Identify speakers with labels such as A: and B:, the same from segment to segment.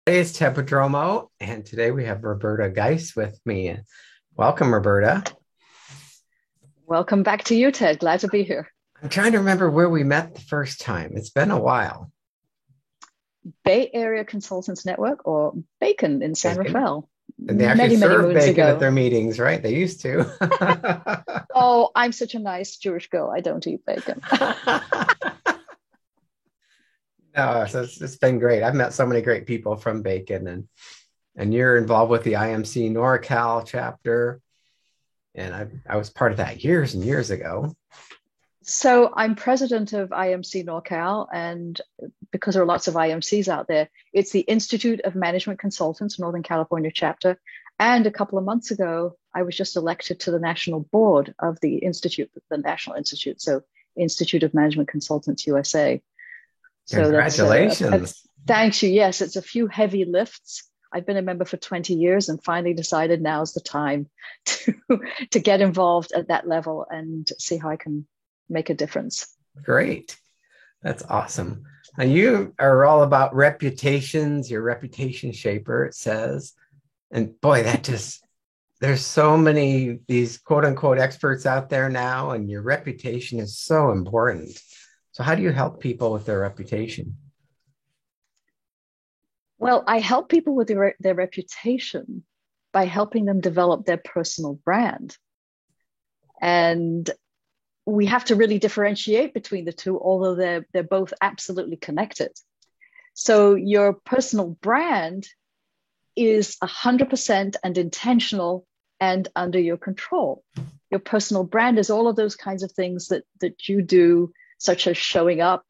A: It's Tepidromo, and today we have Roberta Geis with me. Welcome, Roberta.
B: Welcome back to you, Ted. Glad to be here.
A: I'm trying to remember where we met the first time. It's been a while.
B: Bay Area Consultants Network, or Bacon in San
A: Bacon.
B: Rafael,
A: And they actually
B: many, many
A: serve
B: moons
A: bacon at their
B: ago.
A: meetings, right? They used to.
B: Oh, I'm such a nice Jewish girl. I don't eat bacon.
A: No, so it's been great. I've met so many great people from Bacon, and you're involved with the IMC NorCal chapter, and I was part of that years and years ago.
B: So I'm president of IMC NorCal, and because there are lots of IMCs out there, it's the Institute of Management Consultants, Northern California chapter. And a couple of months ago, I was just elected to the national board of the institute, the National Institute, so Institute of Management Consultants USA. So that's
A: Congratulations.
B: thanks you. Yes, it's a few heavy lifts. I've been a member for 20 years and finally decided now's the time to to get involved at that level and see how I can make a difference.
A: Great. That's awesome. And you are all about reputations, your reputation shaper, it says. And boy, there's so many these quote unquote experts out there now, and your reputation is so important. So, how do you help people with their reputation?
B: Well, I help people with their reputation by helping them develop their personal brand. And we have to really differentiate between the two, although they're both absolutely connected. So your personal brand is 100% and intentional and under your control. Your personal brand is all of those kinds of things that you do, such as showing up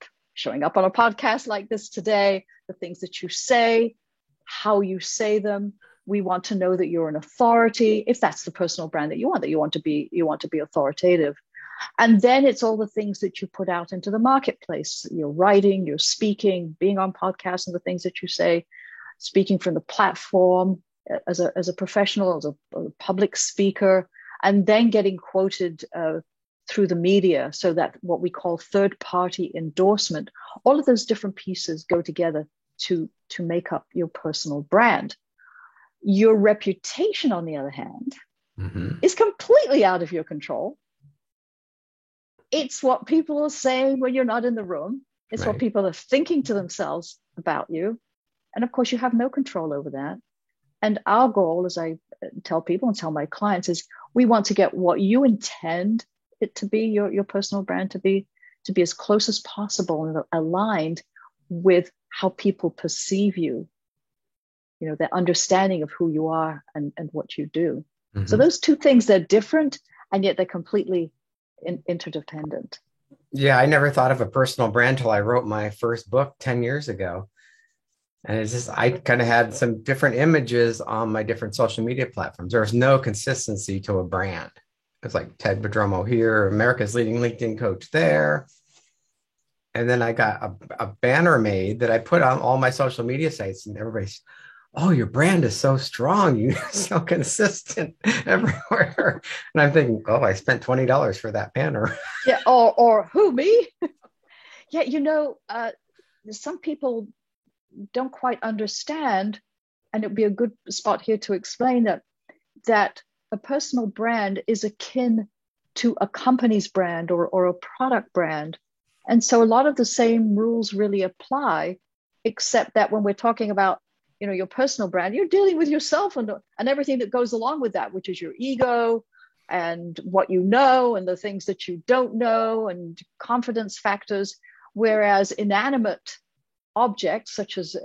B: on a podcast like this today, the things that you say, how you say them. We want to know that you're an authority, if that's the personal brand that you want to be authoritative. And then it's all the things that you put out into the marketplace, your writing, your speaking, being on podcasts and the things that you say, speaking from the platform as a professional, as a public speaker, and then getting quoted through the media, so that what we call third-party endorsement, all of those different pieces go together to make up your personal brand. Your reputation, on the other hand, is completely out of your control. It's what people are saying when you're not in the room. It's what
A: Right.
B: people are thinking to themselves about you. And of course, you have no control over that. And our goal, as I tell people and tell my clients, is we want to get what you intend it to be, your personal brand to be as close as possible and aligned with how people perceive you, their understanding of who you are and what you do. So
A: Mhm.
B: those two things, they're different, and yet they're completely interdependent.
A: Yeah, I never thought of a personal brand till I wrote my first book 10 years ago. And it's just, I kind of had some different images on my different social media platforms. There was no consistency to a brand. It was like Ted Badromo here, America's leading LinkedIn coach there. And then I got a banner made that I put on all my social media sites, and everybody's, oh, your brand is so strong. You're so consistent everywhere. And I'm thinking, oh, I spent $20 for that banner.
B: Yeah, or who, me? Yeah, some people don't quite understand, and it'd be a good spot here to explain that a personal brand is akin to a company's brand or a product brand. And so a lot of the same rules really apply, except that when we're talking about your personal brand, you're dealing with yourself and everything that goes along with that, which is your ego and what you know and the things that you don't know and confidence factors. Whereas inanimate objects such as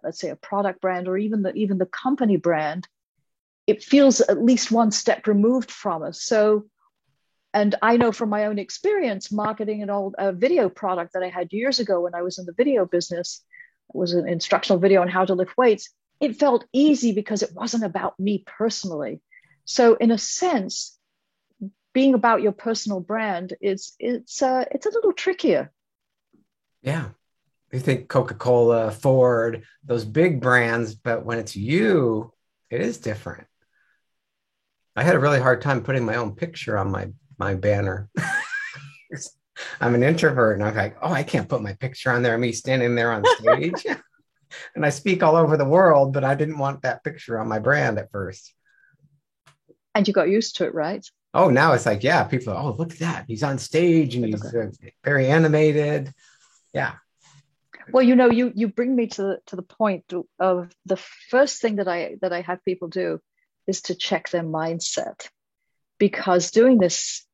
B: let's say a product brand or even the company brand, it feels at least one step removed from us. So, and I know from my own experience marketing an old video product that I had years ago when I was in the video business. It was an instructional video on how to lift weights. It felt easy because it wasn't about me personally. So in a sense, being about your personal brand it's a little trickier.
A: Yeah. You think Coca-Cola, Ford, those big brands, but when it's you, it is different. I had a really hard time putting my own picture on my banner. I'm an introvert, and I'm like, oh, I can't put my picture on there. Me standing there on stage. And I speak all over the world, but I didn't want that picture on my brand at first.
B: And you got used to it, right?
A: Oh, now it's like, yeah, people, oh, look at that. He's on stage and he's very animated. Yeah.
B: Well, you bring me to the point of the first thing that I have people do is to check their mindset, because doing this,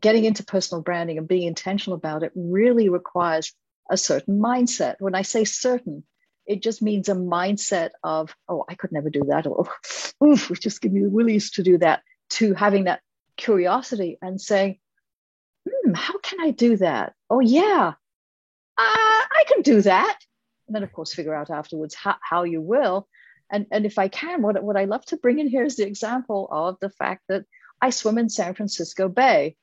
B: getting into personal branding and being intentional about it really requires a certain mindset. When I say certain, it just means a mindset of, oh, I could never do that, or oof, just give me the willies to do that, to having that curiosity and saying, how can I do that? Oh yeah, I can do that. And then of course figure out afterwards how you will. And if I can, what I love to bring in here is the example of the fact that I swim in San Francisco Bay.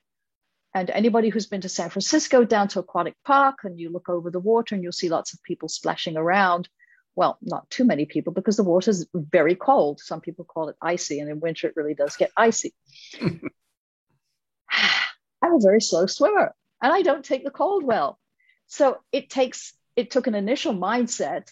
B: And anybody who's been to San Francisco, down to Aquatic Park, and you look over the water and you'll see lots of people splashing around. Well, not too many people, because the water's very cold. Some people call it icy, and in winter it really does get icy. I'm a very slow swimmer, and I don't take the cold well. So it took an initial mindset.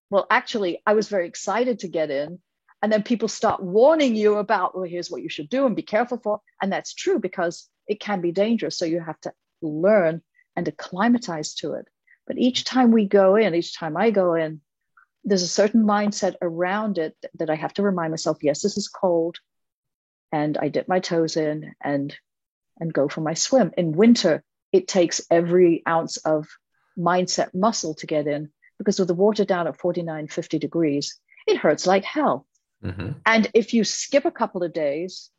B: Well, actually, I was very excited to get in. And then people start warning you about, well, here's what you should do and be careful for. And that's true, because it can be dangerous. So you have to learn and acclimatize to it. But each time I go in, there's a certain mindset around it that I have to remind myself, yes, this is cold. And I dip my toes in and go for my swim. In winter, it takes every ounce of mindset muscle to get in, because with the water down at 49, 50 degrees, it hurts like hell. Mm-hmm. And if you skip a couple of days,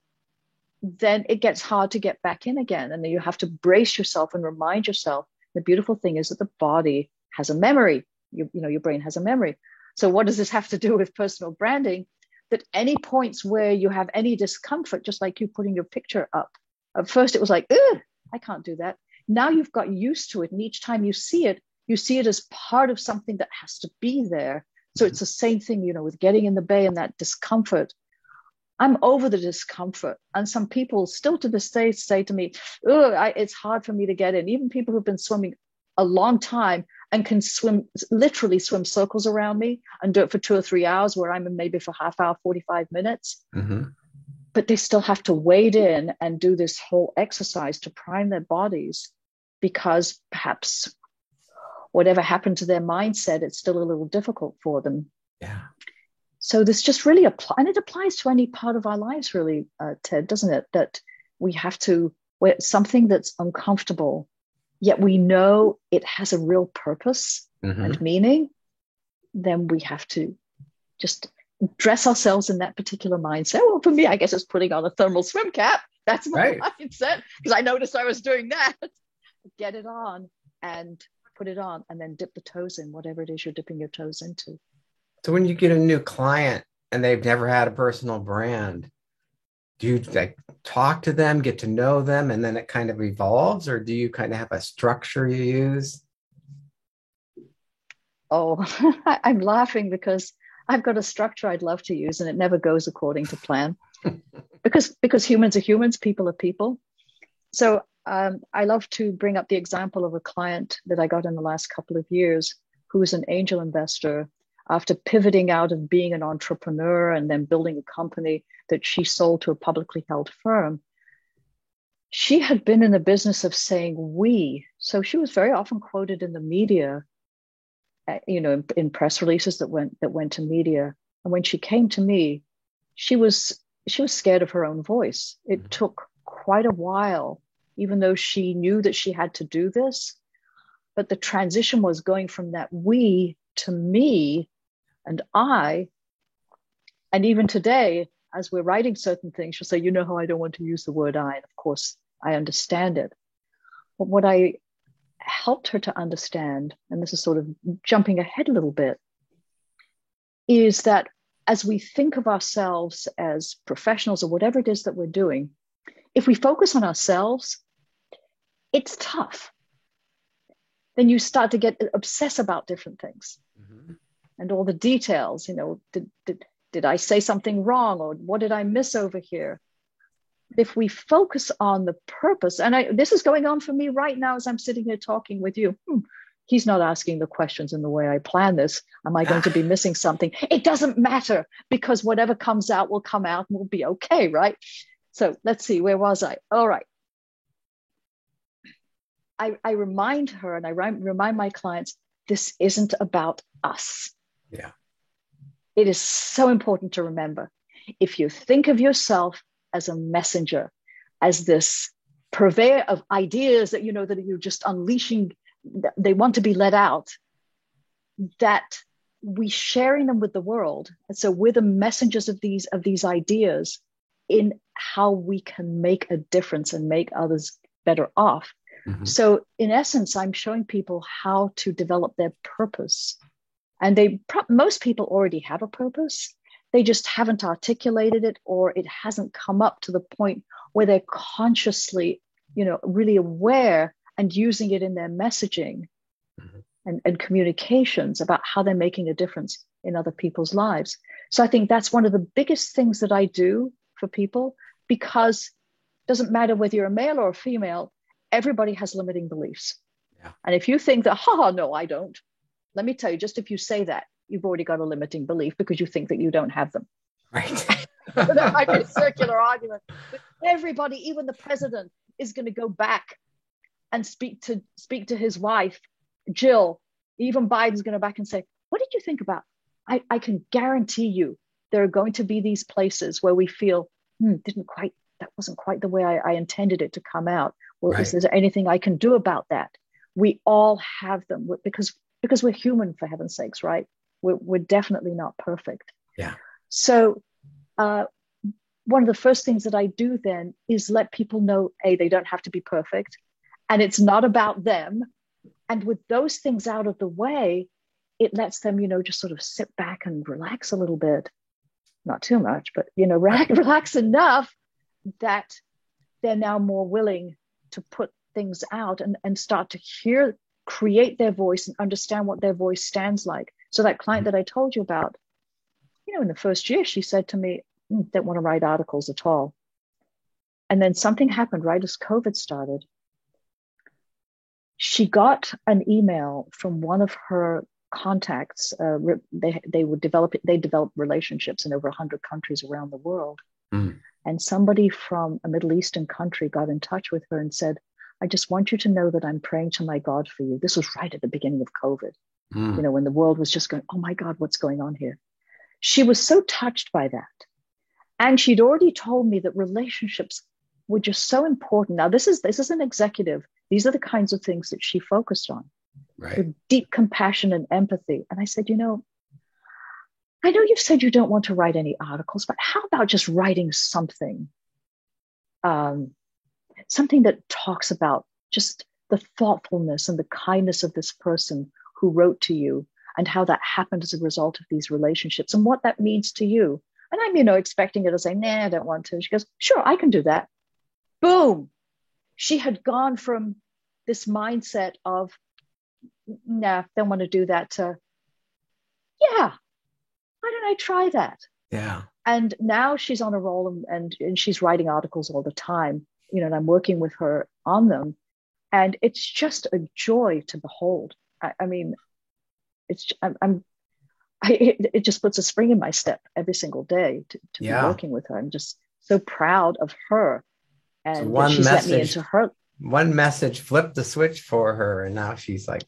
B: then it gets hard to get back in again. And then you have to brace yourself and remind yourself. The beautiful thing is that the body has a memory. Your brain has a memory. So what does this have to do with personal branding? That any points where you have any discomfort, just like you putting your picture up, at first it was like, ugh, I can't do that. Now you've got used to it. And each time you see it as part of something that has to be there. So it's the same thing, with getting in the bay and that discomfort. I'm over the discomfort. And some people still to this day say to me, it's hard for me to get in. Even people who've been swimming a long time and can literally swim circles around me and do it for 2 or 3 hours, where I'm in maybe for half hour, 45 minutes. Mm-hmm. But they still have to wade in and do this whole exercise to prime their bodies, because perhaps whatever happened to their mindset, it's still a little difficult for them.
A: Yeah.
B: So this just really applies, and it applies to any part of our lives, really, Ted, doesn't it? That we have to, where something that's uncomfortable, yet we know it has a real purpose and meaning, then we have to just dress ourselves in that particular mindset. Well, for me, I guess it's putting on a thermal swim cap. That's my mindset, because I noticed I was doing that. Get it on and put it on, and then dip the toes in, whatever it is you're dipping your toes into.
A: So when you get a new client and they've never had a personal brand, do you talk to them, get to know them, and then it kind of evolves, or do you kind of have a structure you use?
B: Oh, I'm laughing because I've got a structure I'd love to use, and it never goes according to plan. because humans are humans, people are people. So I love to bring up the example of a client that I got in the last couple of years, who is an angel investor. After pivoting out of being an entrepreneur and then building a company that she sold to a publicly held firm, she had been in the business of saying we. So she was very often quoted in the media, in press releases that went to media. And when she came to me, she was scared of her own voice. It took quite a while, even though she knew that she had to do this. But the transition was going from that we to me and I. And even today, as we're writing certain things, she'll say, how I don't want to use the word I. And of course, I understand it. But what I helped her to understand, and this is sort of jumping ahead a little bit, is that as we think of ourselves as professionals or whatever it is that we're doing, if we focus on ourselves, it's tough. Then you start to get obsessed about different things and all the details. Did I say something wrong, or what did I miss over here? If we focus on the purpose, and this is going on for me right now as I'm sitting here talking with you. he's not asking the questions in the way I plan this. Am I going to be missing something? It doesn't matter, because whatever comes out will come out and we'll be okay, right? So let's see, where was I? All right. I remind her, and I remind my clients, this isn't about us.
A: Yeah.
B: It is so important to remember. If you think of yourself as a messenger, as this purveyor of ideas that, that you're just unleashing, they want to be let out, that we sharing them with the world. And so we're the messengers of these ideas in how we can make a difference and make others better off. Mm-hmm. So in essence, I'm showing people how to develop their purpose. And most people already have a purpose. They just haven't articulated it, or it hasn't come up to the point where they're consciously, really aware and using it in their messaging and communications about how they're making a difference in other people's lives. So I think that's one of the biggest things that I do for people, because it doesn't matter whether you're a male or a female, everybody has limiting beliefs. Yeah. And if you think that, no, I don't, let me tell you, just if you say that, you've already got a limiting belief because you think that you don't have them.
A: Right.
B: That might be a circular argument. But everybody, even the president, is going to go back and speak to his wife, Jill. Even Biden's going to go back and say, what did you think about? I can guarantee you there are going to be these places where we feel, that wasn't quite the way I intended it to come out. Well, right. Is there anything I can do about that? We all have them because we're human, for heaven's sakes, right? We're definitely not perfect.
A: Yeah.
B: So one of the first things that I do then is let people know, they don't have to be perfect, and it's not about them. And with those things out of the way, it lets them, just sort of sit back and relax a little bit. Not too much, but, relax enough that they're now more willing to put things out and start to create their voice and understand what their voice stands like. So that client that I told you about, in the first year, she said to me, don't want to write articles at all. And then something happened right as COVID started. She got an email from one of her contacts. They develop relationships in over 100 countries around the world. And somebody from a Middle Eastern country got in touch with her and said, I just want you to know that I'm praying to my God for you. This was right at the beginning of COVID, when the world was just going, oh my God, what's going on here? She was so touched by that. And she'd already told me that relationships were just so important. Now, this is an executive. These are the kinds of things that she focused on,
A: right,
B: with deep compassion and empathy. And I said, I know you've said you don't want to write any articles, but how about just writing something that talks about just the thoughtfulness and the kindness of this person who wrote to you, and how that happened as a result of these relationships and what that means to you. And I'm, expecting her to say, nah, I don't want to. She goes, sure, I can do that. Boom. She had gone from this mindset of, nah, don't want to do that, to, yeah, why don't I try that?
A: Yeah.
B: And now she's on a roll and she's writing articles all the time, and I'm working with her on them. And it's just a joy to behold. It just puts a spring in my step every single day to be working with her. I'm just so proud of her. And
A: so
B: she's let me into her.
A: One message flipped the switch for her, and now she's like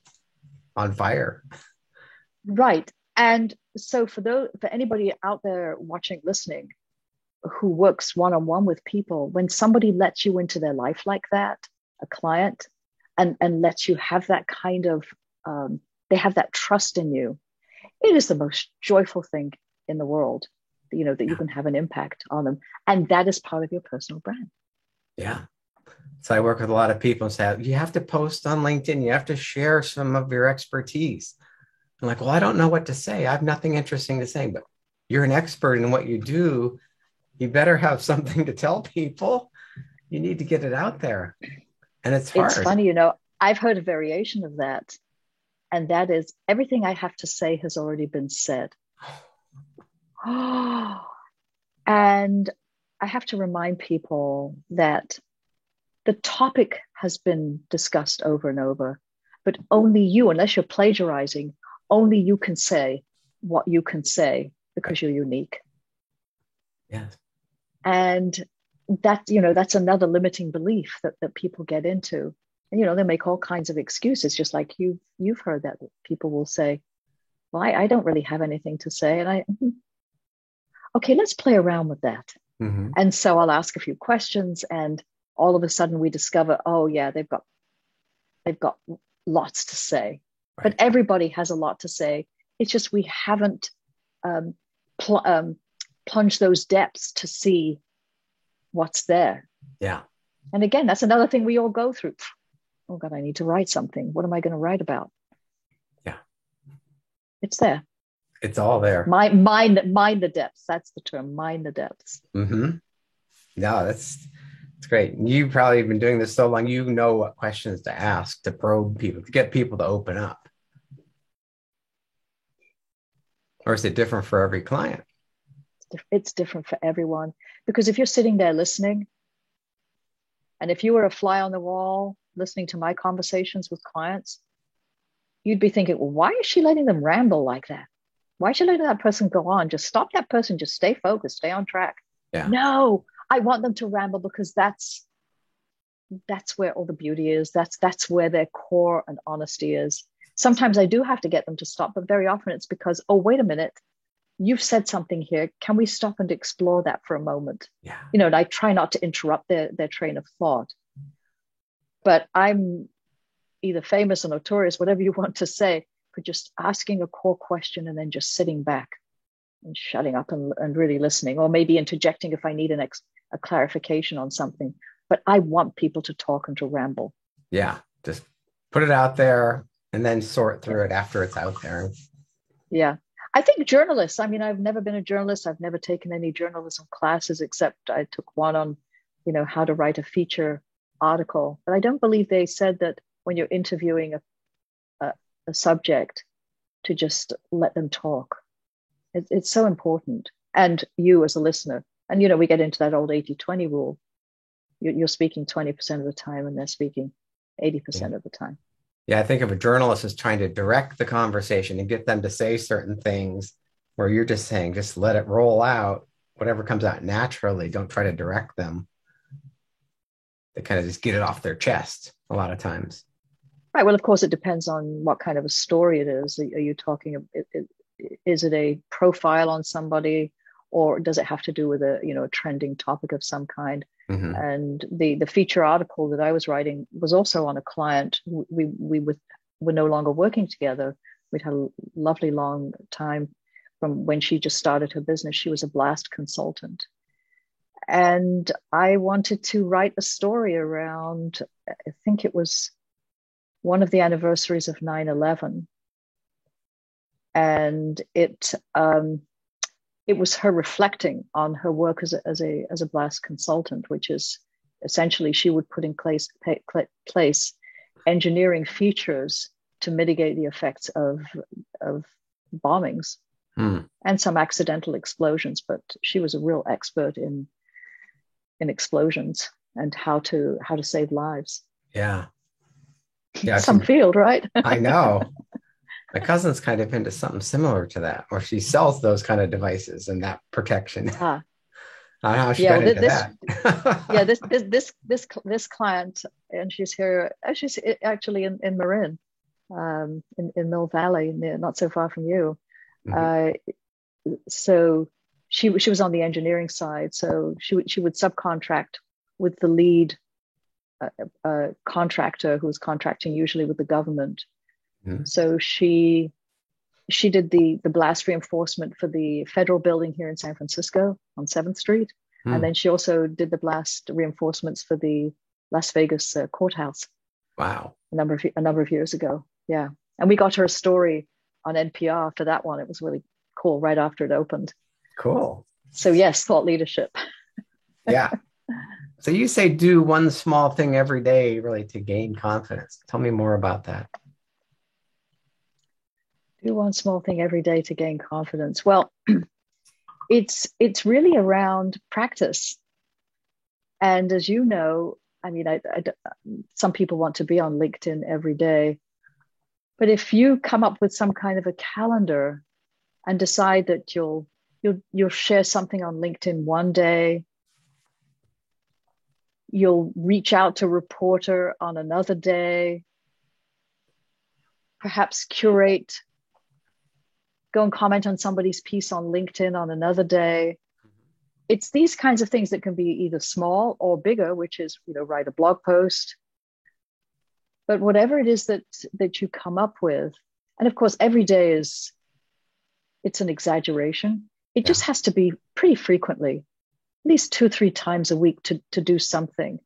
A: on fire.
B: Right. And so for anybody out there watching, listening, who works one-on-one with people, when somebody lets you into their life like that, a client, and lets you have that kind of, they have that trust in you, it is the most joyful thing in the world, that you can have an impact on them. And that is part of your personal brand.
A: Yeah. So I work with a lot of people and say, you have to post on LinkedIn. You have to share some of your expertise. I'm like, well, I don't know what to say. I have nothing interesting to say, but you're an expert in what you do. You better have something to tell people. You need to get it out there. And it's hard.
B: It's funny, I've heard a variation of that. And that is, everything I have to say has already been said. And I have to remind people that the topic has been discussed over and over. but only you, unless you're plagiarizing, only you can say what you can say because you're unique.
A: Yes.
B: And that's another limiting belief that people get into. And, they make all kinds of excuses, just like you've heard that people will say, well, I don't really have anything to say. And okay, let's play around with that.
A: Mm-hmm.
B: And so I'll ask a few questions, and all of a sudden we discover, oh yeah, they've got lots to say. Right. But everybody has a lot to say. It's just we haven't plunged those depths to see what's there.
A: Yeah.
B: And again, that's another thing we all go through. Oh God, I need to write something. What am I going to write about?
A: Yeah.
B: It's there.
A: It's all there.
B: Mind the depths. That's the term. Mind the depths.
A: Mm-hmm. No, that's great. You've probably been doing this so long, you know what questions to ask to probe people, to get people to open up. Or is it different for every client?
B: It's different for everyone. Because if you're sitting there listening, and if you were a fly on the wall listening to my conversations with clients, you'd be thinking, well, why is she letting them ramble like that? Why is she letting that person go on? Just stop that person. Just stay focused, stay on track.
A: Yeah.
B: No, I want them to ramble because that's where all the beauty is. That's where their core and honesty is. Sometimes I do have to get them to stop, but very often it's because, oh, wait a minute, you've said something here. Can we stop and explore that for a moment?
A: Yeah.
B: And I try not to interrupt their train of thought. But I'm either famous or notorious, whatever you want to say, for just asking a core question and then just sitting back and shutting up and really listening, or maybe interjecting if I need a clarification on something. But I want people to talk and to ramble.
A: Yeah, just put it out there and then sort through it after it's out there.
B: Yeah. I think journalists, I've never been a journalist. I've never taken any journalism classes, except I took one on, how to write a feature article. But I don't believe they said that when you're interviewing a subject to just let them talk. It's so important. And you as a listener, and we get into that old 80-20 rule. You're speaking 20% of the time and they're speaking 80% of the time.
A: Yeah, I think of a journalist as trying to direct the conversation and get them to say certain things, where you're just saying, just let it roll out. Whatever comes out naturally, don't try to direct them. They kind of just get it off their chest a lot of times.
B: Right. Well, of course, it depends on what kind of a story it is. Are you talking, is it a profile on somebody, or does it have to do with a trending topic of some kind? Mm-hmm. And the feature article that I was writing was also on a client. We were no longer working together. We'd had a lovely long time from when she just started her business. She was a blast consultant. And I wanted to write a story around, I think it was one of the anniversaries of 9/11. And it was her reflecting on her work as a blast consultant, which is essentially she would put in place engineering features to mitigate the effects of bombings and some accidental explosions. But she was a real expert in explosions and how to save lives.
A: Yeah.
B: Some field, right?
A: I know. My cousin's kind of into something similar to that, where she sells those kind of devices and that protection. I don't know how she got into that.
B: This client, and she's here. She's actually in Marin, in Mill Valley, not so far from you. Mm-hmm. So she was on the engineering side. So she would subcontract with the lead contractor who was contracting usually with the government. Mm-hmm. So she did the blast reinforcement for the federal building here in San Francisco on 7th Street. Mm. And then she also did the blast reinforcements for the Las Vegas courthouse.
A: Wow.
B: A number of years ago. Yeah. And we got her a story on NPR for that one. It was really cool right after it opened.
A: Cool.
B: So yes, thought leadership.
A: Yeah. So you say do one small thing every day really to gain confidence. Tell me more about that.
B: Do one small thing every day to gain confidence. Well, it's really around practice. And as you know, I mean, some people want to be on LinkedIn every day. But if you come up with some kind of a calendar and decide that you'll share something on LinkedIn one day, you'll reach out to a reporter on another day, perhaps curate, go and comment on somebody's piece on LinkedIn on another day. It's these kinds of things that can be either small or bigger, which is, write a blog post. But whatever it is that you come up with, and of course, every day it's an exaggeration. It just has to be pretty frequently, at least 2-3 times a week to do something.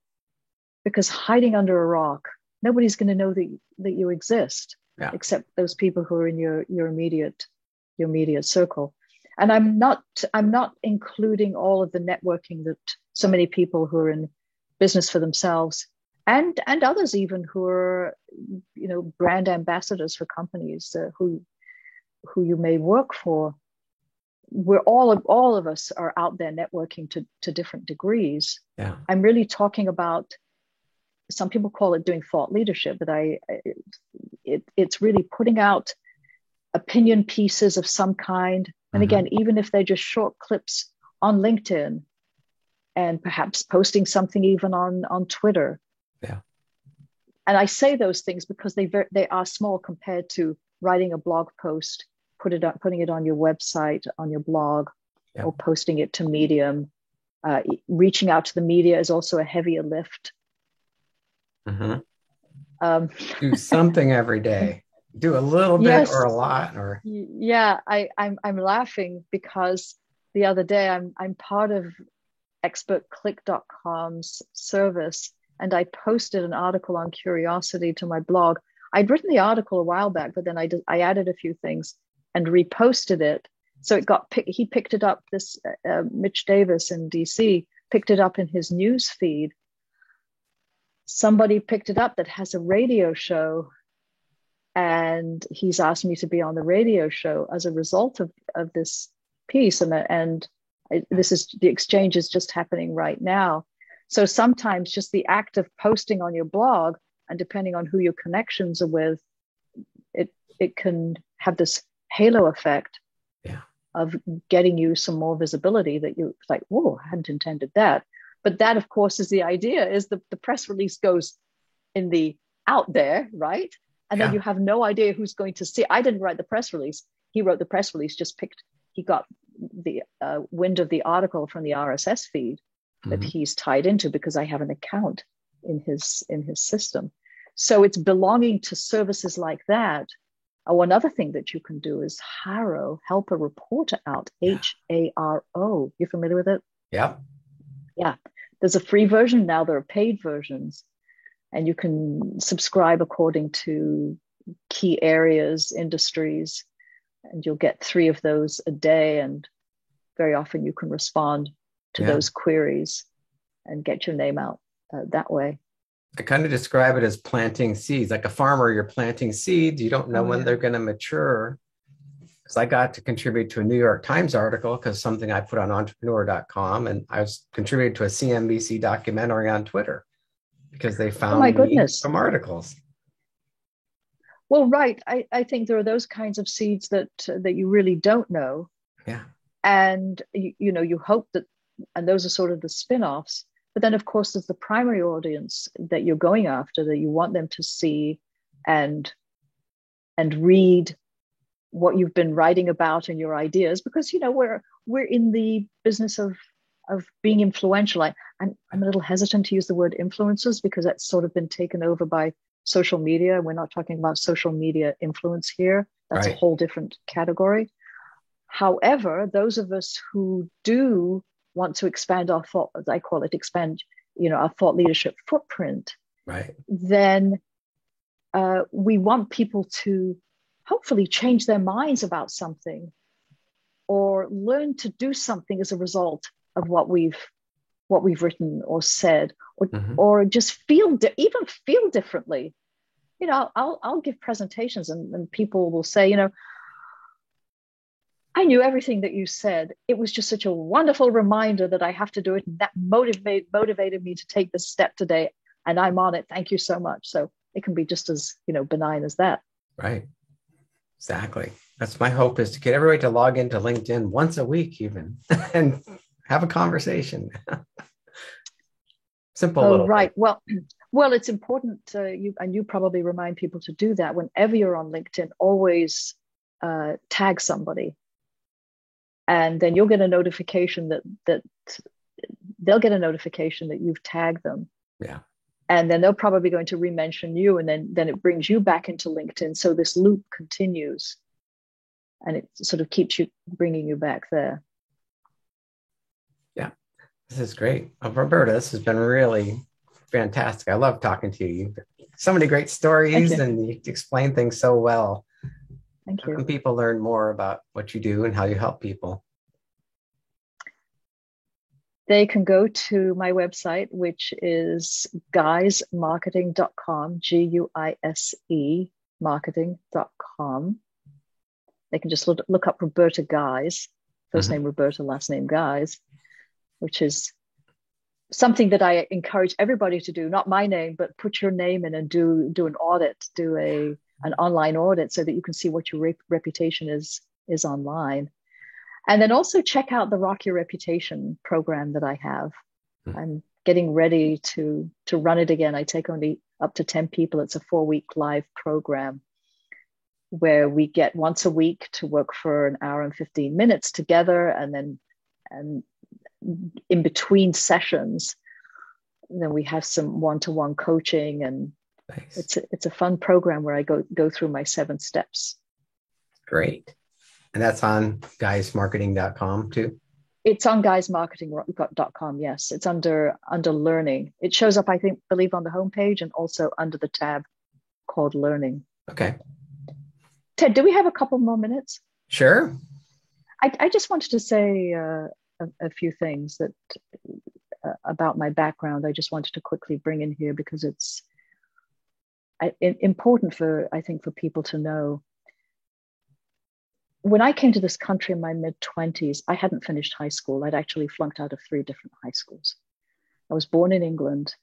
B: Because hiding under a rock, nobody's going to know that you exist, except those people who are in your immediate circle. And I'm not including all of the networking that so many people who are in business for themselves and others even who are, brand ambassadors for companies who you may work for. We're all of us are out there networking to different degrees.
A: Yeah.
B: I'm really talking about, some people call it doing thought leadership, but it's really putting out opinion pieces of some kind. And again, even if they're just short clips on LinkedIn and perhaps posting something even on Twitter.
A: Yeah.
B: And I say those things because they are small compared to writing a blog post, putting it on your website, on your blog, or posting it to Medium. Reaching out to the media is also a heavier lift.
A: Do something every day. Do a little bit or a lot, or
B: I'm laughing because the other day I'm part of expertclick.com's service, and I posted an article on Curiosity to my blog. I'd written the article a while back, but then I added a few things and reposted it. So he picked it up. This Mitch Davis in DC picked it up in his news feed. Somebody picked it up that has a radio show, and he's asked me to be on the radio show as a result of this piece. And this is, the exchange is just happening right now. So sometimes just the act of posting on your blog, and depending on who your connections are with, it can have this halo effect of getting you some more visibility that you're like, whoa, I hadn't intended that. But that, of course, is the idea, is the press release goes in the out there, right? And then you have no idea who's going to see. I didn't write the press release. He wrote the press release, he got the wind of the article from the RSS feed that he's tied into, because I have an account in his system. So it's belonging to services like that. One other thing that you can do is Haro, help a reporter out, Haro. You familiar with it?
A: Yeah.
B: Yeah. There's a free version now. There are paid versions, and you can subscribe according to key areas, industries, and you'll get 3 of those a day. And very often you can respond to those queries and get your name out that way.
A: I kind of describe it as planting seeds. Like a farmer, you're planting seeds. You don't know when they're going to mature. Because I got to contribute to a New York Times article because something I put on entrepreneur.com, and I was contributing to a CNBC documentary on Twitter because they found me from articles.
B: Well, right. I think there are those kinds of seeds that you really don't know.
A: Yeah.
B: And, you hope that, and those are sort of the spin-offs. But then, of course, there's the primary audience that you're going after, that you want them to see and read what you've been writing about and your ideas, because, we're in the business of being influential. I'm a little hesitant to use the word influencers because that's sort of been taken over by social media. We're not talking about social media influence here. That's a whole different category. However, those of us who do want to expand our thought, as I call it, our thought leadership footprint, then we want people to hopefully change their minds about something, or learn to do something as a result of what we've written or said, or just feel differently. I'll give presentations and people will say, I knew everything that you said. It was just such a wonderful reminder that I have to do it. And that motivated me to take this step today. And I'm on it. Thank you so much. So it can be just as, benign as that.
A: Right. Exactly. That's my hope, is to get everybody to log into LinkedIn once a week, even, and have a conversation. Simple
B: Oh,
A: little thing.
B: right. Well, it's important. You probably remind people to do that whenever you're on LinkedIn. Always tag somebody, and then you'll get a notification that they'll get a notification that you've tagged them,
A: Yeah.
B: and then they're probably going to re-mention you, and then it brings you back into LinkedIn. So this loop continues, and it sort of keeps you bringing you back there.
A: Yeah. This is great. Roberta, this has been really fantastic. I love talking to you. So many great
B: Thank
A: stories,
B: you.
A: and you explain things so well.
B: Thank
A: How
B: you.
A: can people learn more about what you do and how you help people?
B: They can go to my website, which is guismarketing.com, GUISE marketing.com. They can just look up Roberta Guise, first name Roberta, last name Guise, which is something that I encourage everybody to do. Not my name, but put your name in and do an audit, do an online audit, so that you can see what your reputation is online. And then also check out the Rock Your Reputation program that I have. I'm getting ready to run it again. I take only up to 10 people. It's a 4-week live program where we get once a week to work for an hour and 15 minutes together. And in between sessions, then we have some one-to-one coaching, and
A: Nice.
B: it's a fun program where I go through my 7 steps.
A: Great. And that's on guismarketing.com too.
B: It's on guismarketing.com. Yes, it's under learning. It shows up, I believe, on the homepage, and also under the tab called learning.
A: Okay.
B: Ted, do we have a couple more minutes?
A: Sure.
B: I just wanted to say a few things that about my background. I just wanted to quickly bring in here because it's important for people to know. When I came to this country in my mid-20s, I hadn't finished high school. I'd actually flunked out of 3 different high schools. I was born in England,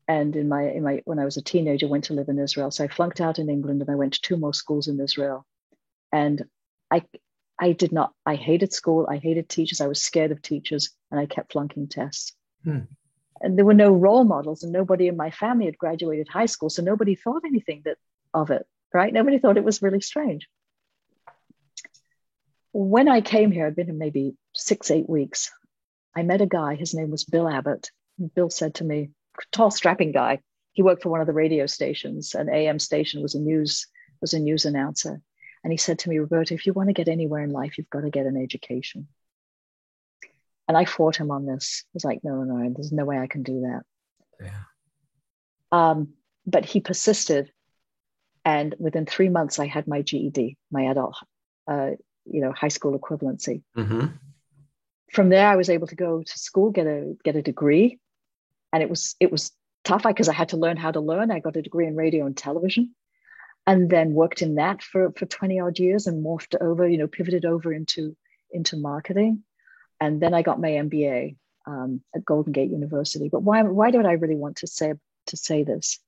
B: and in my when I was a teenager, went to live in Israel. So I flunked out in England, and I went to 2 more schools in Israel. And I hated school. I hated teachers. I was scared of teachers, and I kept flunking tests. And there were no role models, and nobody in my family had graduated high school, so nobody thought anything of it, right? Nobody thought it was really strange. When I came here, I'd been here maybe 6-8 weeks. I met a guy. His name was Bill Abbott. Bill said to me, tall, strapping guy. He worked for one of the radio stations. An AM station, was a news announcer. And he said to me, Roberta, if you want to get anywhere in life, you've got to get an education. And I fought him on this. I was like, no, there's no way I can do that.
A: Yeah.
B: But he persisted. And within 3 months, I had my GED, my adult high school equivalency. From there, I was able to go to school, get a degree, and it was tough because I had to learn how to learn. I got a degree in radio and television, and then worked in that for 20 odd years, and morphed over, pivoted over into marketing, and then I got my MBA at Golden Gate University. But why did I really want to say this?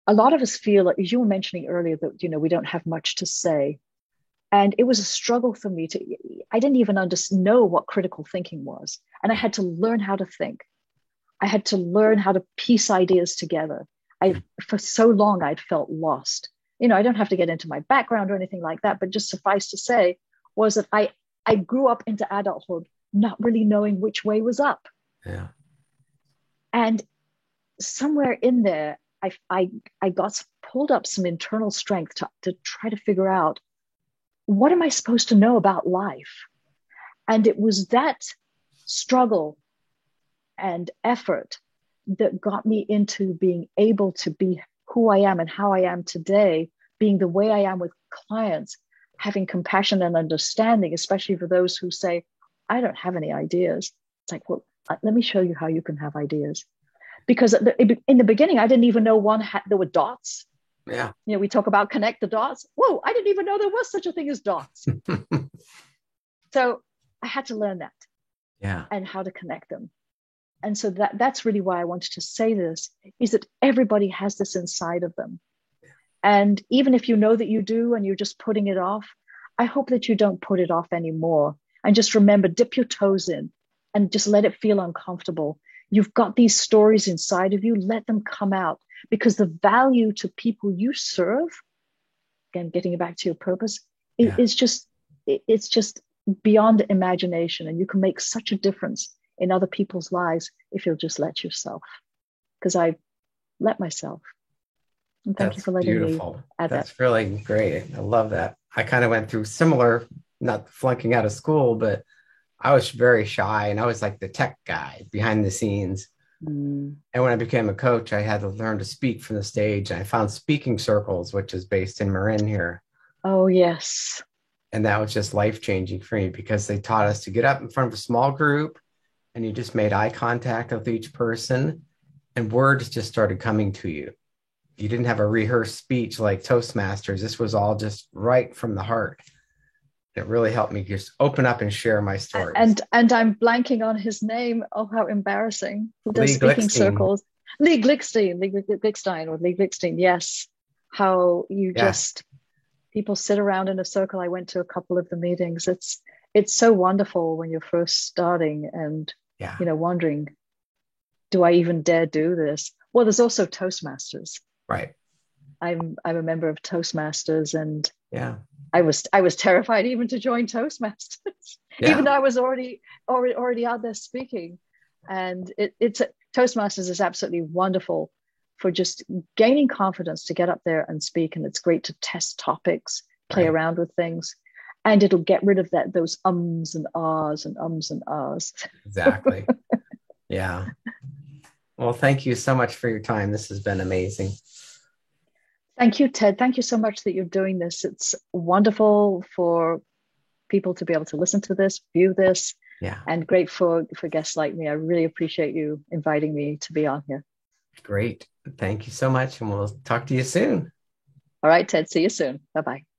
B: A lot of us feel, like, as you were mentioning earlier, that we don't have much to say. And it was a struggle for me I didn't even know what critical thinking was. And I had to learn how to think. I had to learn how to piece ideas together. For so long, I'd felt lost. I don't have to get into my background or anything like that, but just suffice to say was that I grew up into adulthood not really knowing which way was up.
A: Yeah.
B: And somewhere in there, I got pulled up some internal strength to try to figure out, what am I supposed to know about life? And it was that struggle and effort that got me into being able to be who I am and how I am today, being the way I am with clients, having compassion and understanding, especially for those who say, I don't have any ideas. It's like, well, let me show you how you can have ideas. Because in the beginning, I didn't even know there were dots.
A: Yeah.
B: We talk about connect the dots. Whoa, I didn't even know there was such a thing as dots. So I had to learn that.
A: Yeah.
B: And how to connect them. And so that's really why I wanted to say this, is that everybody has this inside of them. And even if you know that you do and you're just putting it off, I hope that you don't put it off anymore. And just remember, dip your toes in and just let it feel uncomfortable. You've got these stories inside of you, let them come out, because the value to people you serve, again, getting back to your purpose,
A: Yeah.
B: it's just beyond imagination. And you can make such a difference in other people's lives if you'll just let yourself. Because I let myself. And thank you
A: That's
B: for letting me
A: beautiful.
B: add that.
A: That's really great. I love that. I kind of went through similar, not flunking out of school, but I was very shy and I was like the tech guy behind the scenes.
B: Mm.
A: And when I became a coach, I had to learn to speak from the stage. And I found Speaking Circles, which is based in Marin here.
B: Oh, yes.
A: And that was just life changing for me because they taught us to get up in front of a small group and you just made eye contact with each person and words just started coming to you. You didn't have a rehearsed speech like Toastmasters. This was all just right from the heart. It really helped me just open up and share my stories.
B: And I'm blanking on his name. Oh, how embarrassing. Who does
A: Lee
B: Speaking
A: Glickstein.
B: Circles? Lee Glickstein, Lee Glickstein. Yes. How you
A: Yeah,
B: just, people sit around in a circle. I went to a couple of the meetings. It's so wonderful when you're first starting and,
A: yeah,
B: wondering, do I even dare do this? Well, there's also Toastmasters.
A: right.
B: I'm a member of Toastmasters, and
A: Yeah,
B: I was terrified even to join Toastmasters, even
A: yeah,
B: though I was already out there speaking. And it's Toastmasters is absolutely wonderful for just gaining confidence to get up there and speak. And it's great to test topics, play
A: right.
B: around with things, and it'll get rid of those ums and ahs and ums and ahs.
A: Exactly. Yeah. Well, thank you so much for your time. This has been amazing.
B: Thank you, Ted. Thank you so much that you're doing this. It's wonderful for people to be able to listen to this, view this,
A: Yeah,
B: and great for guests like me. I really appreciate you inviting me to be on here.
A: great. Thank you so much. And we'll talk to you soon.
B: All right, Ted. See you soon. Bye bye.